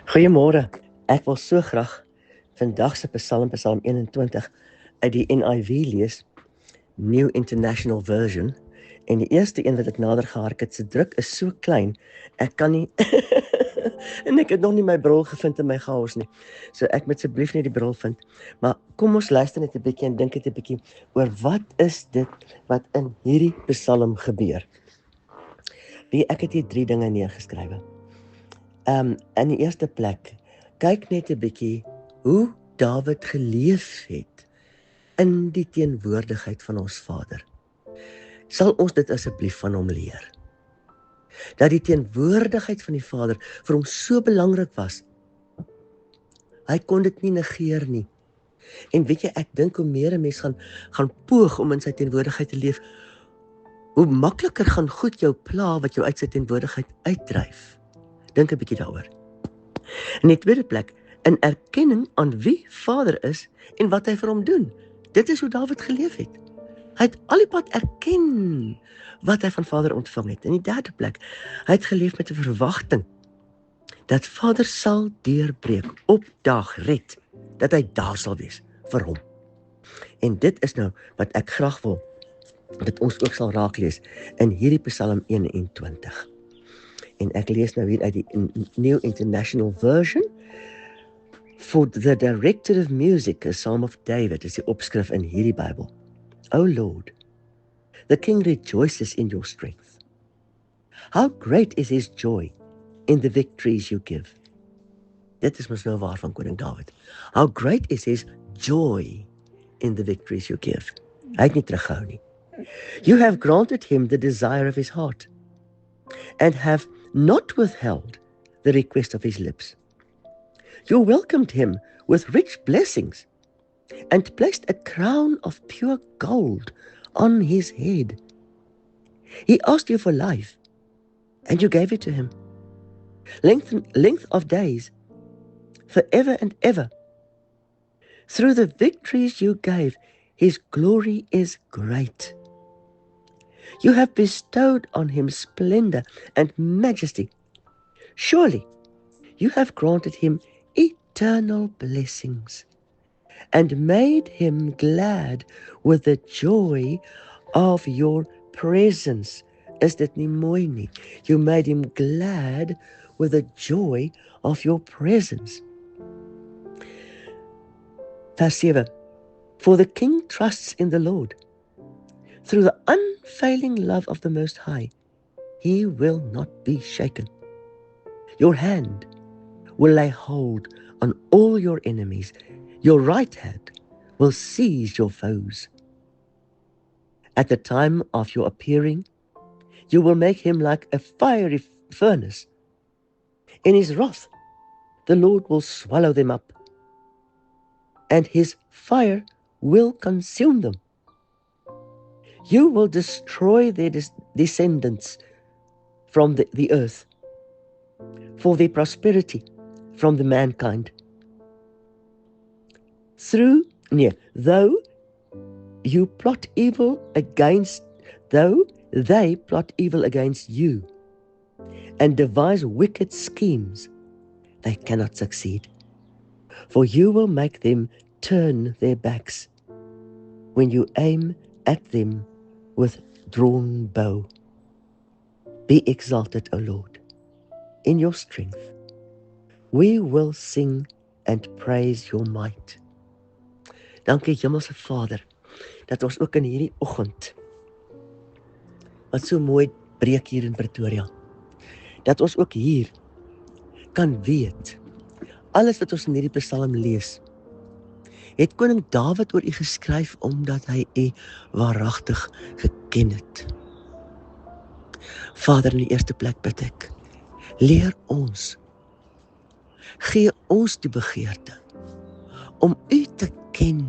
Goeiemôre. Ek wil so graag vandag se Psalm 21 uit die NIV lees, New International Version. En die eerste een wat ek nader gehark het, se druk is so klein, ek kan nie en ek het nog nie my bril gevind in my chaos nie. So ek moet asseblief net die bril vind. Maar kom ons luister net 'n bietjie en dink net 'n bietjie oor wat is dit wat in hierdie Psalm gebeur. Ek het hier 3 dinge neergeskrywe. In die eerste plek, kyk net 'n bietjie hoe Dawid geleef het in die teenwoordigheid van ons Vader. Sal ons dit asseblief van hom leer? Dat die teenwoordigheid van die Vader vir hom so belangrik was. Hy kon dit nie negeer nie. En weet jy, ek dink hoe meer 'n mens gaan poog om in sy teenwoordigheid te leef, hoe makliker gaan goed jou pla wat jou uit sy teenwoordigheid uitdryf. Dink 'n bietjie daaroor. In die tweede plek, in erkenning aan wie Vader is en wat hy vir hom doen. Dit is hoe Dawid geleef het. Hy het al die pad erken wat hy van Vader ontvang het. In die derde plek, hy het geleef met 'n verwagting dat Vader sal deurbreek, opdaag, red, dat hy daar sal wees vir hom. En dit is nou wat ek graag wil dat ons ook sal raak lees in hierdie Psalm 21. En ek lees nou hier uit die New International Version. For the director of music, a Psalm of David, is die opskrif in hierdie Bybel. O Lord, the king rejoices in your strength. How great is his joy in the victories you give. Dit is mos nou waar van koning Dawid. How great is his joy in the victories you give. Hy het nie teruggehou nie. You have granted him the desire of his heart and have not withheld the request of his lips. You welcomed him with rich blessings and placed a crown of pure gold on his head. He asked you for life, and you gave it to him. Length of days, forever and ever. Through the victories you gave, his glory is great. You have bestowed on him splendor and majesty. Surely, you have granted him eternal blessings and made him glad with the joy of your presence. Is dit nie mooi nie? You made him glad with the joy of your presence. Vers 7. For the king trusts in the Lord. Through the unfailing love of the Most High, he will not be shaken. Your hand will lay hold on all your enemies. Your right hand will seize your foes. At the time of your appearing, you will make him like a fiery furnace. In his wrath, the Lord will swallow them up, and his fire will consume them. You will destroy their descendants from the earth, for their prosperity from the mankind. Though they plot evil against you and devise wicked schemes, they cannot succeed. For you will make them turn their backs when you aim at them with drawn bow. Be exalted, O Lord, in your strength. We will sing and praise your might. Dankie Hemelse Vader, dat ons ook in hierdie oggend, wat so mooi breek hier in Pretoria, dat ons ook hier kan weet, alles wat ons in hierdie Psalm lees, het koning Dawid oor u geskryf, omdat hy u waaragtig geken het. Vader, in die eerste plek bid ek, leer ons, gee ons die begeerte, om u te ken,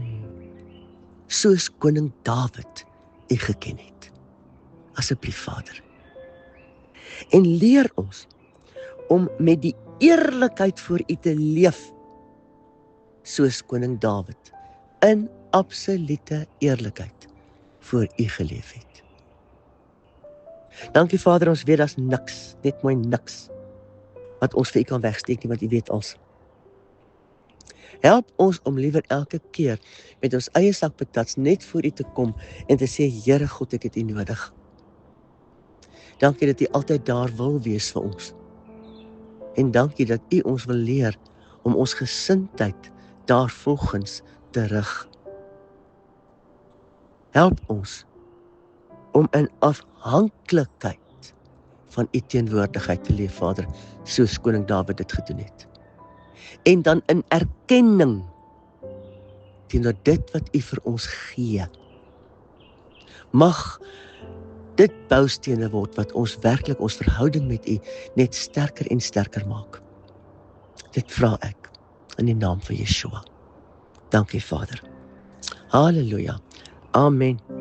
soos koning Dawid u geken het. Asseblief, Vader. En leer ons, om met die eerlikheid voor u te leef, soos koning Dawid, in absolute eerlikheid voor u geleef het. Dankie Vader, ons weet daar's niks, net mooi niks, wat ons vir U kan wegsteek nie, want U weet ons. Help ons om liewer elke keer met ons eie sak patats net voor U te kom en te sê, Here God, ek het U nodig. Dankie dat U altyd daar wil wees vir ons. En dankie dat U ons wil leer om ons gesindheid daarvolgens te rig. Help ons om in afhanklikheid van U teenwoordigheid te leef, Vader, soos koning Dawid dit gedoen het. En dan in erkenning teenoor dit wat U vir ons gee. Mag dit boustene word wat ons werklik ons verhouding met U net sterker en sterker maak. Dit vra ek in die naam van Yeshua. Dankie, Vader. Halleluja. Amen.